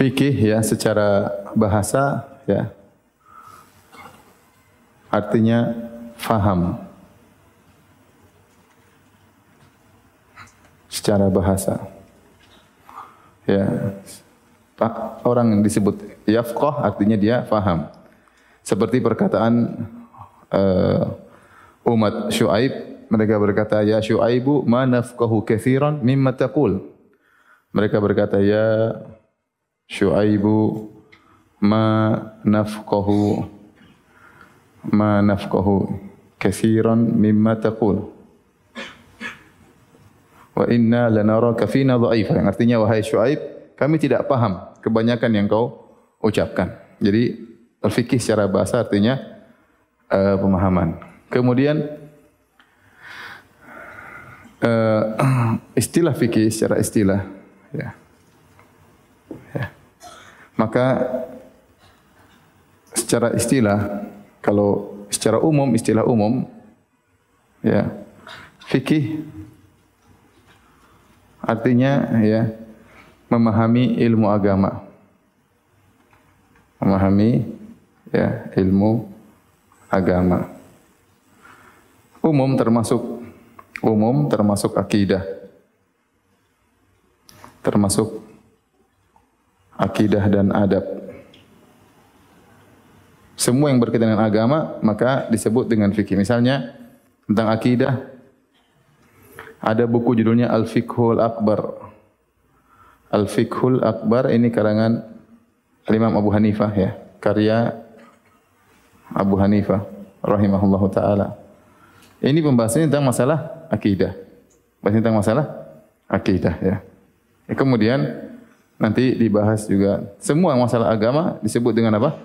Fikih ya secara bahasa ya artinya faham. Secara bahasa. Ya. Orang yang disebut yafqah artinya dia faham. Seperti perkataan umat Syuaib, mereka berkata ya Syuaibu ma nafqahu katsiran mimma taqul. Mereka berkata ya Syuaibu ma nafqahu katsiran mimma taqul. Wa inna lanaraka fina dha'ifa. Yang artinya wahai Syuaib, kami tidak paham kebanyakan yang kau ucapkan. Jadi al-fikih secara bahasa artinya pemahaman. Kemudian istilah fikih secara istilah ya. Maka secara istilah, kalau secara umum, istilah umum ya, fikih artinya ya memahami ilmu agama. Memahami ya ilmu agama. Umum termasuk akidah. Termasuk akidah dan adab. Semua yang berkaitan dengan agama maka disebut dengan fikih. Misalnya tentang akidah ada buku judulnya Al-Fiqhul Akbar. Al-Fiqhul Akbar ini karangan Imam Abu Hanifah ya, karya Abu Hanifah rahimahullahu taala. Ini pembahasannya tentang masalah akidah. Bahas tentang masalah akidah ya. Kemudian nanti dibahas juga semua masalah agama disebut dengan apa?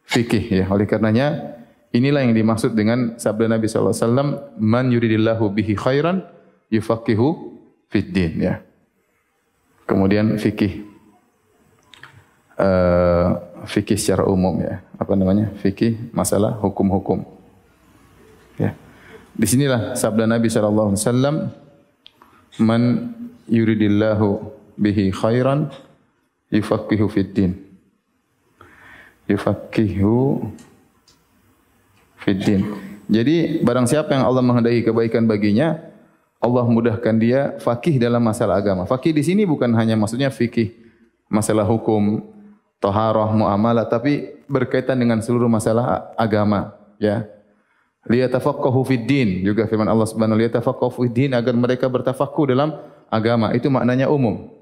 Fikih ya. Oleh karenanya inilah yang dimaksud dengan sabda Nabi sallallahu alaihi wasallam, "Man yuridillahu bihi khairan yufaqihu fid din" ya. Kemudian fikih fikih secara umum ya. Apa namanya? Fikih masalah hukum-hukum. Ya. Di sinilah sabda Nabi sallallahu alaihi wasallam, "Man yuridillahu bihi khairan yufaqihu fid din." Yufaqihu fid din. Jadi barang siapa yang Allah menghendaki kebaikan baginya, Allah mudahkan dia faqih dalam masalah agama. Faqih di sini bukan hanya maksudnya fikih masalah hukum, taharah, muamalah, tapi berkaitan dengan seluruh masalah agama, ya. Liyatafaqahu fid din, juga firman Allah Subhanahu wa taala, liyatafaqahu fid din, agar mereka bertafaqquh dalam agama. Itu maknanya umum.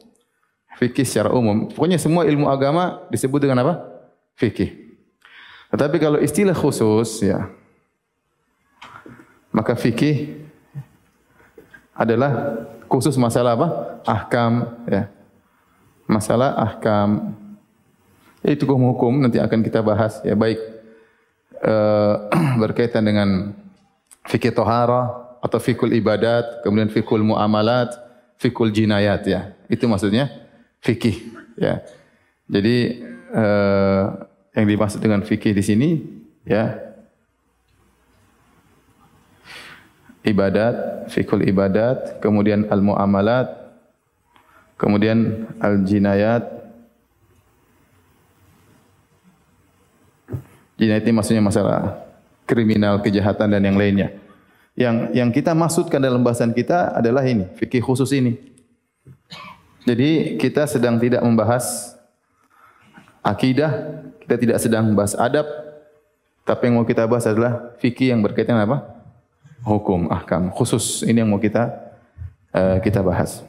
Fikih secara umum. Pokoknya semua ilmu agama disebut dengan apa? Fikih. Tetapi kalau istilah khusus ya, maka fikih adalah khusus masalah apa? Ahkam ya. Masalah ahkam. Itu hukum nanti akan kita bahas ya, baik berkaitan dengan fikih taharah atau fikul ibadat, kemudian fikul muamalat, fikul jinayat ya. Itu maksudnya fikih ya. Jadi yang dimaksud dengan fikih di sini ya, ibadat, fikul ibadat, kemudian al-muamalat, kemudian al-jinayat. Jinayat ini maksudnya masalah kriminal, kejahatan dan yang lainnya. Yang kita maksudkan dalam bahasan kita adalah ini, fikih khusus ini. Jadi kita sedang tidak membahas akidah, kita tidak sedang membahas adab, tapi yang mau kita bahas adalah fikih yang berkaitan apa? Hukum, ahkam khusus. Ini yang mau kita bahas.